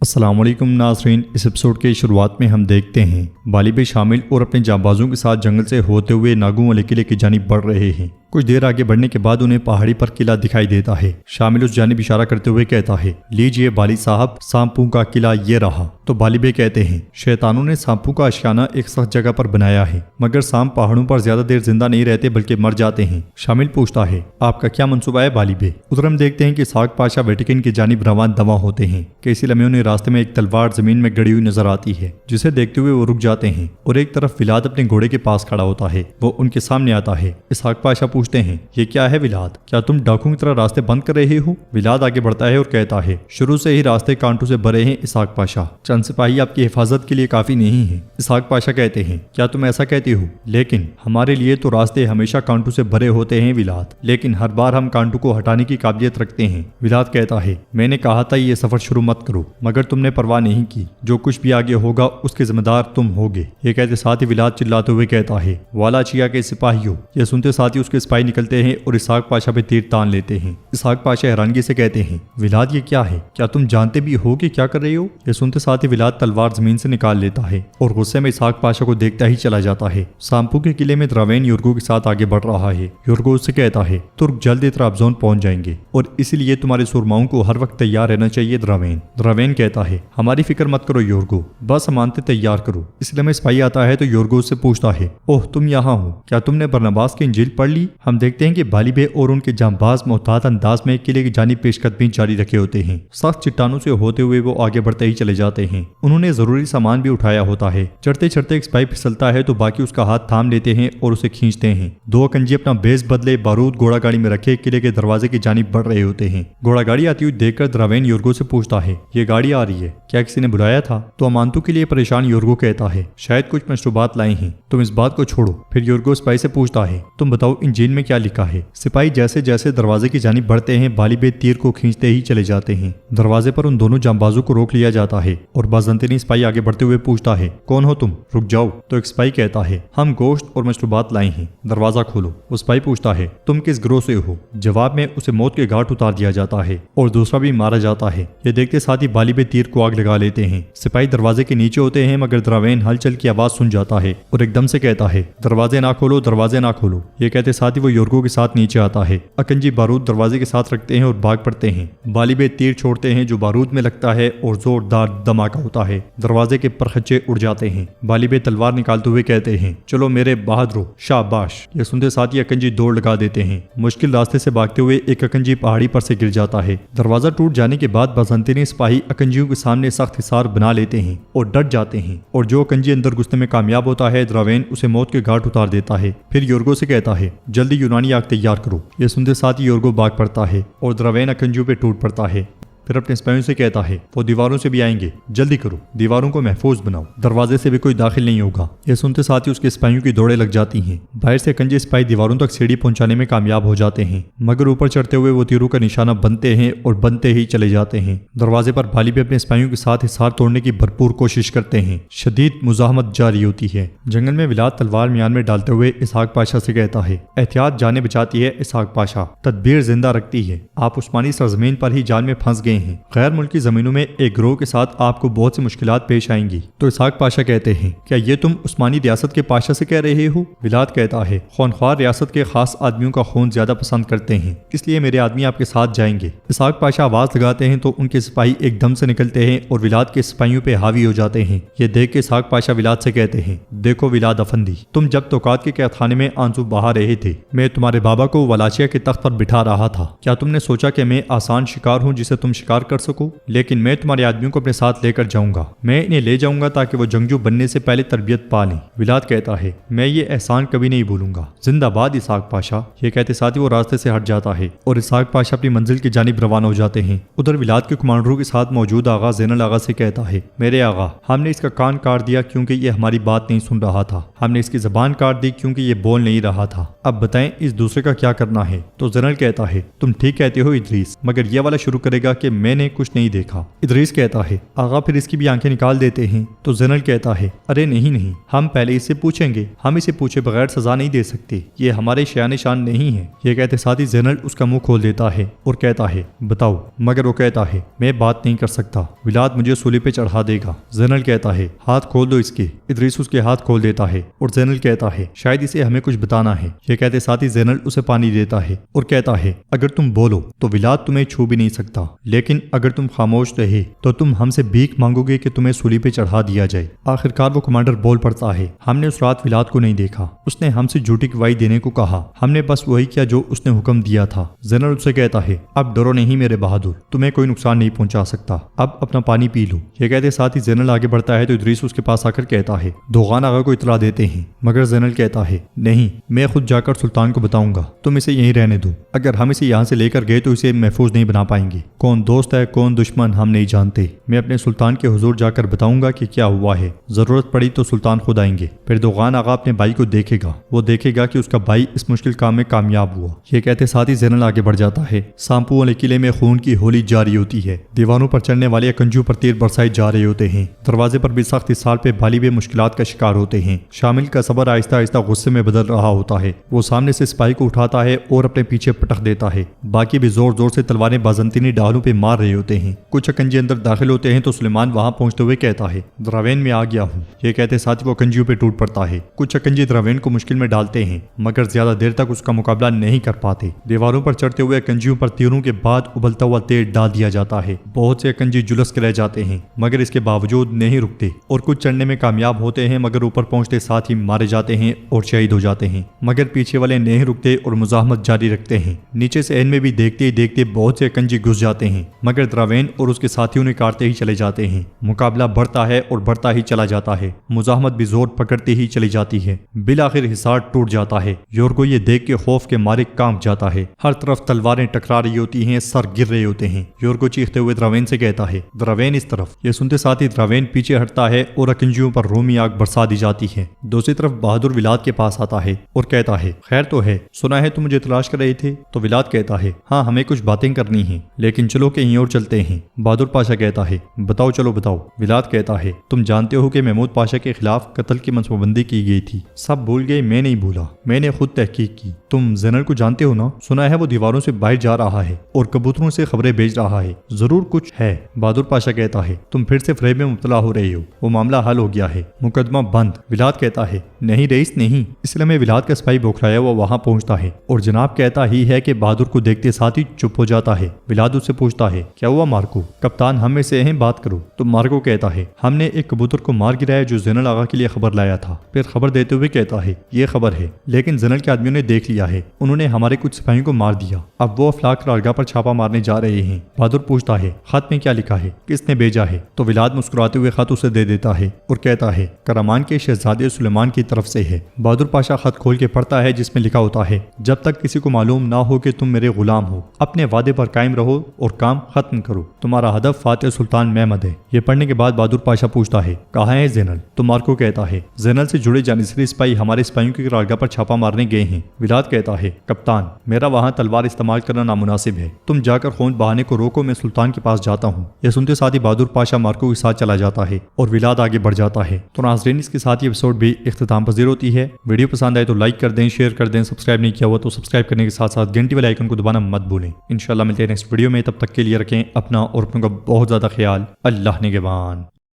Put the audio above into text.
अस्सलाम वालेकुम नाज़रीन। इस एपिसोड के शुरुआत में हम देखते हैं बालिब शामिल और अपने जांबाजों के साथ जंगल से होते हुए नागू वाले किले की जानिब बढ़ रहे हैं। कुछ देर आगे बढ़ने के बाद उन्हें पहाड़ी पर किला दिखाई देता है। शामिल उस जानिब इशारा करते हुए कहता है, लीजिए बाली साहब, सांपू का किला ये रहा। तो बालिबे कहते हैं, शैतानों ने सांपू का आशियाना एक सख्त जगह पर बनाया है, मगर सांप पहाड़ों पर ज्यादा देर जिंदा नहीं रहते बल्कि मर जाते हैं। शामिल पूछता है, आपका क्या मंसूबा है बालिबे? उधर हम देखते हैं कि इसहाक पाशा वेटिकन की जानिब रवान दवा होते हैं कि इसी लम्हे उन्हें रास्ते में एक तलवार जमीन में गड़ी हुई नजर आती है, जिसे देखते हुए वो रुक जाते हैं और एक तरफ विलाद अपने घोड़े के पास खड़ा होता है। वो उनके सामने आता है। इसहाक पाशा पूछते हैं, ये क्या है विलाद? क्या तुम डाकुओं की तरह रास्ते बंद कर रहे हो? विलाद आगे बढ़ता है और कहता है, शुरू से ही रास्ते कांटों से भरे हैं इसहाक पाशा, चंद सिपाही आपकी हिफाजत के लिए काफी नहीं है। इसहाक पाशा कहते हैं, क्या तुम ऐसा कहते हो? लेकिन हमारे लिए तो रास्ते हमेशा कांटों से भरे होते हैं विलाद, लेकिन हर बार हम कांटों को हटाने की काबिलियत रखते हैं। विलाद कहता है, मैंने कहा था ये सफर शुरू मत करो, मगर तुमने परवाह नहीं की। जो कुछ भी आगे होगा उसके जिम्मेदार तुम होगे। ये कहते साथ ही विलाद चिल्लाते हुए कहता है, वालाचिया के सिपाहियों। ये सुनते साथ ही उसके सिपाही निकलते हैं और इसहाक पाशा पे तीर तान लेते हैं। इसहाक पाशा हैरानगी से कहते हैं, विलाद ये क्या है? क्या तुम जानते भी हो कि क्या कर रहे हो? ये सुनते साथ ही विलाद तलवार जमीन से निकाल लेता है और गुस्से में इसहाक पाशा को देखता ही चला जाता है। सांपू के किले में द्रावेन युर्गो के साथ आगे बढ़ रहा है। युर्गो उससे कहता है, तुर्क जल्द त्राबजोन पहुंच जाएंगे और इसीलिए तुम्हारे सुरमाओं को हर वक्त तैयार रहना चाहिए द्रावेन। द्रावेन कहता है, हमारी फिक्र मत करो योर्गो, बस अमानतें तैयार करो। इसलिए में सिपाही आता है तो योर्गो से पूछता है, ओह तुम यहाँ हो, क्या तुमने बरनबास की इंजील पढ़ ली? हम देखते हैं कि बालिबे और उनके जांबाज मोहतात अंदाज में किले की जानिब पेशकदमी जारी रखे होते हैं। सख्त चट्टानों से होते हुए वो आगे बढ़ते ही चले जाते हैं। उन्होंने जरूरी सामान भी उठाया होता है। चढ़ते चढ़ते एक सिपाही फिसलता है तो बाकी उसका हाथ थाम लेते हैं और उसे खींचते हैं। दो अकंजी अपना बेस बदले बारूद घोड़ा गाड़ी में रखे किले के दरवाजे की जानिब बढ़ रहे होते हैं। घोड़ा गाड़ी आती हुई देखकर द्रावेन योर्गो से पूछता है, ये गाड़ी आ रही है, क्या किसी ने बुलाया था? तो अमानतों के लिए परेशान योर्गो कहता है, शायद कुछ मशरूबात लाए हैं, तुम इस बात को छोड़ो। फिर योर्गो सिपाही से पूछता है, तुम बताओ इंजील में क्या लिखा है? सिपाही जैसे जैसे दरवाजे की जानिब बढ़ते हैं बालिबे तीर को खींचते ही चले जाते हैं। दरवाजे पर उन दोनों जांबाजों को रोक लिया जाता है और बाज़ंतनी सिपाही आगे बढ़ते हुए पूछता है, कौन हो तुम? रुक जाओ। तो एक सिपाही कहता है, हम गोश्त और मशरूबात लाए हैं, दरवाजा खोलो। वो सिपाही पूछता है, तुम किस गिरोह से हो? जवाब में उसे मौत के घाट उतार दिया जाता है और दूसरा भी मारा जाता है। ये देखते साथ ही बालिबे तीर को आग लगा लेते हैं। सिपाही दरवाजे के नीचे होते हैं मगर द्रावेन हलचल की आवाज सुन जाता है और एकदम से कहता है, दरवाजे ना खोलो, दरवाजे ना खोलो। ये कहते साथ ही वो योर्गो के साथ नीचे आता है। अकंजी बारूद दरवाजे के साथ रखते हैं और भाग पड़ते हैं। बालिबे तीर छोड़ते हैं जो बारूद में लगता है और जोरदार धमाका होता है। दरवाजे के परखच्चे उड़ जाते हैं। बालिबे तलवार निकालते हुए कहते हैं, चलो मेरे बहादुरों, शाबाश। ये सुनते साथ ही अकंजी दौड़ लगा देते हैं। मुश्किल रास्ते से भागते हुए एक अकंजी पहाड़ी पर से गिर जाता है। दरवाजा टूट जाने के बाद बाज़ंतनी सिपाही अकंजियों के सामने सख्त हिसार बना लेते हैं और डट जाते हैं और जो अकंजी अंदर घुसने में कामयाब होता है द्रावेन उसे मौत के घाट उतार देता है। फिर योर्गो से कहता है, जल्दी यूनानी आग तैयार करो। ये सुनते साथ ही योर्गो भाग पड़ता है और द्रावेन अकंजियों पे टूट पड़ता है। फिर अपने सिपाहियों से कहता है, वो दीवारों से भी आएंगे, जल्दी करो, दीवारों को महफूज बनाओ, दरवाजे से भी कोई दाखिल नहीं होगा। यह सुनते साथ ही उसके सिपाहियों की दौड़े लग जाती हैं। बाहर से अकंजी सिपाही दीवारों तक सीढ़ी पहुंचाने में कामयाब हो जाते हैं, मगर ऊपर चढ़ते हुए वो तीरों का निशाना बनते हैं और बनते ही चले जाते हैं। दरवाजे पर बालिबे अपने सिपाहियों के साथ हिसार तोड़ने की भरपूर कोशिश करते हैं। शदीद मुजाहमत जारी होती है। जंगल में विलाद तलवार म्यान में डालते हुए इसहाक पाशा से कहता है, एहतियात जाने बचाती है इसहाक पाशा, तदबीर जिंदा रखती है। आप उस्मानी सरजमीन पर ही जाल में फंस गए हैं। गैर मुल्की जमीनों में एक गिरोह के साथ आपको बहुत सी मुश्किलात पेश आएंगी। तो इसहाक पाशा कहते हैं, क्या ये तुम उस्मानी रियासत के पाशा से कह रहे हो? विलाद कहता है, खूनख्वार रियासत के खास आदमियों का खून ज्यादा पसंद करते हैं, इसलिए मेरे आदमी आपके साथ जाएंगे। इसहाक पाशा आवाज लगाते हैं तो उनके सिपाही एकदम से निकलते हैं और विलाद के सिपाहियों पे हावी हो जाते हैं। ये देख के इसहाक पाशा विलाद से कहते हैं, देखो विलाद अफंदी, तुम जब तौकात के कैदखाने में आंसू बहा रहे थे, मैं तुम्हारे बाबा को वलाचिया के तख्त पर बिठा रहा था। क्या तुमने सोचा कि मैं आसान शिकार हूँ जिसे तुम शिकार कर सको? लेकिन मैं तुम्हारे आदमियों को अपने साथ लेकर जाऊंगा। मैं इन्हें ले जाऊंगा ताकि वो जंगजू बनने से पहले तरबियत पा लें। विलाद कहता है, मैं ये एहसान कभी नहीं भूलूंगा। जिंदाबाद इसहाक पाशा। ये कहते साथ ही वो रास्ते से हट जाता है और इसहाक पाशा अपनी मंजिल की जानिब रवाना हो जाते हैं। उधर विलाद के कमांडरों के साथ मौजूद आगा ज़ैनुल आगा से कहता है, मेरे आगा, हमने इसका कान काट दिया क्योंकि ये हमारी बात नहीं सुन रहा था। हमने इसकी जबान काट दी क्योंकि ये बोल नहीं रहा था। अब बताएं इस दूसरे का क्या करना है? तो ज़ैनुल कहता है, तुम ठीक कहते हो इदरीस, मगर ये वाला शुरू करेगा कि میں نے کچھ نہیں دیکھا۔ ادریس کہتا ہے آغا پھر اس کی بھی آنکھیں نکال دیتے ہیں؟ تو زینل کہتا ہے ارے نہیں، ہم پہلے اس سے پوچھیں گے، ہم اسے پوچھے بغیر سزا نہیں دے سکتے، یہ ہمارے شایان شان نہیں ہے۔ یہ کہتے ساتھ ہی زینل اس کا منہ کھول دیتا ہے اور کہتا ہے بتاؤ، مگر وہ کہتا ہے میں بات نہیں کر سکتا، ولاد مجھے سولی پہ چڑھا دے گا۔ زینل کہتا ہے ہاتھ کھول دو اس کے۔ ادریس اس کے ہاتھ کھول دیتا ہے اور زینل کہتا ہے شاید اسے ہمیں کچھ بتانا ہے۔ یہ کہتے ساتھ ہی زینل اسے پانی دیتا ہے اور کہتا ہے اگر تم بولو تو ولاد تمہیں چھو بھی نہیں سکتا، لیکن اگر تم خاموش رہے تو تم ہم سے بھیک مانگو گے کہ تمہیں سولی پہ چڑھا دیا جائے۔ آخرکار وہ کمانڈر بول پڑتا ہے ہم نے اس رات ولاد کو نہیں دیکھا، اس نے ہم سے جھوٹی گواہی دینے کو کہا، ہم نے بس وہی کیا جو اس نے حکم دیا تھا۔ زینل اسے کہتا ہے اب ڈرو نہیں میرے بہادر، تمہیں کوئی نقصان نہیں پہنچا سکتا، اب اپنا پانی پی لو۔ یہ کہتے ساتھ ہی زینل آگے بڑھتا ہے تو ادریس اس کے پاس آ کر کہتا ہے دوغان آغا کو اطلاع دیتے ہیں، مگر زینل کہتا ہے نہیں، میں خود جا کر سلطان کو بتاؤں گا، تم اسے یہیں رہنے دو، اگر ہم اسے یہاں سے لے کر گئے تو اسے محفوظ نہیں بنا پائیں گے، کون دوست ہے کون دشمن ہم نہیں جانتے، میں اپنے سلطان کے حضور جا کر بتاؤں گا کہ کیا ہوا ہے، ضرورت پڑی تو سلطان خود آئیں گے، پھر دوغان آغا اپنے بھائی کو دیکھے گا، وہ دیکھے گا کہ اس کا بھائی اس مشکل کام میں کامیاب ہوا۔ یہ کہتے ساتھ ہی زینل آگے بڑھ جاتا ہے۔ سامپو والے قلعے میں خون کی ہولی جاری ہوتی ہے، دیواروں پر چڑھنے والے کنجوں پر تیر برسائے جا رہے ہوتے ہیں، دروازے پر بھی سخت سال پہ بالی بے مشکلات کا شکار ہوتے ہیں۔ شامل کا صبر آہستہ آہستہ غصے میں بدل رہا ہوتا ہے، وہ سامنے سے سپاہی کو اٹھاتا ہے اور اپنے پیچھے پٹک دیتا ہے، باقی بھی زور زور سے تلواریں بازنطینی ڈالوں پہ مار رہے ہوتے ہیں۔ کچھ اکنجی اندر داخل ہوتے ہیں تو سلیمان وہاں پہنچتے ہوئے کہتا ہے دراوین میں آ گیا ہوں۔ یہ کہتے ساتھ ہی وہ کنجیوں پہ ٹوٹ پڑتا ہے۔ کچھ اکنجی دراوین کو مشکل میں ڈالتے ہیں مگر زیادہ دیر تک اس کا مقابلہ نہیں کر پاتے۔ دیواروں پر چڑھتے ہوئے اکنجیوں پر تیروں کے بعد ابلتا ہوا تیل ڈال دیا جاتا ہے، بہت سے اکنجی جلس کے رہ جاتے ہیں مگر اس کے باوجود نہیں رکتے اور کچھ چڑھنے میں کامیاب ہوتے ہیں مگر اوپر پہنچتے ساتھ ہی مارے جاتے ہیں اور شہید ہو جاتے ہیں، مگر پیچھے والے نہیں رکتے اور مزاحمت جاری رکھتے ہیں۔ نیچے سے این میں بھی دیکھتے ہی دیکھتے بہت سے اکنجی گھس جاتے ہیں مگر دراوین اور اس کے ساتھیوں نے کاٹتے ہی چلے جاتے ہیں۔ مقابلہ بڑھتا ہے اور بڑھتا ہی چلا جاتا ہے، مزاحمت بھی زور پکڑتے ہی چلی جاتی ہے، بالآخر حصار ٹوٹ جاتا ہے۔ یورگو یہ دیکھ کے خوف کے مارے کانپ جاتا ہے، ہر طرف تلواریں ٹکرا رہی ہوتی ہیں، سر گر رہے ہوتے ہیں۔ یورگو چیختے ہوئے دراوین سے کہتا ہے دراوین اس طرف۔ یہ سنتے ساتھ ہی دراوین پیچھے ہٹتا ہے اور اکنجیوں پر رومی آگ برسا دی جاتی ہے۔ دوسری طرف بہادر ولاد کے پاس آتا ہے اور کہتا ہے خیر تو ہے، سنا ہے تم مجھے تلاش کر رہے تھے؟ تو ولاد کہتا ہے ہاں ہمیں کچھ باتیں کرنی ہیں لیکن چلو کہیں اور چلتے ہیں۔ بہادر پاشا کہتا ہے بتاؤ چلو بتاؤ۔ ولاد کہتا ہے تم جانتے ہو کہ محمود پاشا کے خلاف قتل کی منصوبہ بندی کی گئی تھی، سب بھول گئے، میں نہیں بھولا، میں نے خود تحقیق کی۔ تم زینل کو جانتے ہو نا؟ سنا ہے وہ دیواروں سے باہر جا رہا ہے اور کبوتروں سے خبریں بھیج رہا ہے، ضرور کچھ ہے۔ بہادر پاشا کہتا ہے تم پھر سے فریب میں مبتلا ہو رہے ہو، وہ معاملہ حل ہو گیا ہے، مقدمہ بند۔ ولاد کہتا ہے نہیں رئیس نہیں، اس لیے میں ولاد کا سپاہی بوکھلایا وہ وہاں پہنچتا ہے اور جناب کہتا ہی ہے کہ بہادر کو دیکھتے ساتھ ہی چپ ہو جاتا ہے۔ ولاد اس سے پوچھتا ہے کیا ہوا مارکو؟ کپتان ہم میں سے ہیں، بات کرو۔ تو مارکو کہتا ہے ہم نے ایک کبوتر کو مار گرایا جو زینل آغا کے لیے خبر لایا تھا۔ پھر خبر دیتے ہوئے کہتا ہے یہ خبر ہے لیکن زینل کے آدمیوں نے دیکھ لیا ہے، انہوں نے ہمارے کچھ سپاہیوں کو مار دیا، اب وہ افلاک رارگاہ پر چھاپا مارنے جا رہے ہیں۔ بہادر پوچھتا ہے خط میں کیا لکھا ہے، کس نے بھیجا ہے؟ تو ولاد مسکراتے ہوئے خط اسے دے دیتا ہے اور کہتا ہے کرمان کے شہزادے سلیمان کی طرف سے ہے۔ بہادر پاشا خط کھول کے پڑھتا ہے جس میں لکھا ہوتا ہے جب تک کسی کو معلوم نہ ہو کہ تم میرے غلام ہو، اپنے وعدے پر قائم رہو اور کام ختم کرو، تمہارا ہدف فاتح سلطان محمد ہے۔ یہ پڑھنے کے بعد بہادر پاشا پوچھتا ہے کہاں ہے زینل؟ تو مارکو کہتا ہے زینل سے جڑے جانشری سپاہی ہمارے سپاہیوں کی رارگاہ پر چھاپا مارنے گئے ہیں۔ ولاد کہتا ہے کپتان میرا وہاں تلوار استعمال کرنا نامناسب ہے، تم جا کر خون بہانے کو روکو، میں سلطان کے پاس جاتا ہوں۔ یہ سنتے ساتھ ہی بہادر پاشا مارکو کے ساتھ چلا جاتا ہے اور ولاد آگے بڑھ جاتا ہے۔ تو ناظرین اس کے ساتھ یہ ایپیسوڈ بھی اختتام پذیر ہوتی ہے۔ ویڈیو پسند آئے تو لائک کر دیں، شیئر کر دیں، سبسکرائب نہیں کیا ہوا تو سبسکرائب کرنے کے ساتھ ساتھ گھنٹی والے آئیکن کو دبانا مت بھولیں۔ انشاءاللہ ملتے ہیں نیکسٹ ویڈیو میں، تب تک کے لیے رکھیں اپنا اور اپنوں کا بہت زیادہ خیال۔ اللہ نگہبان۔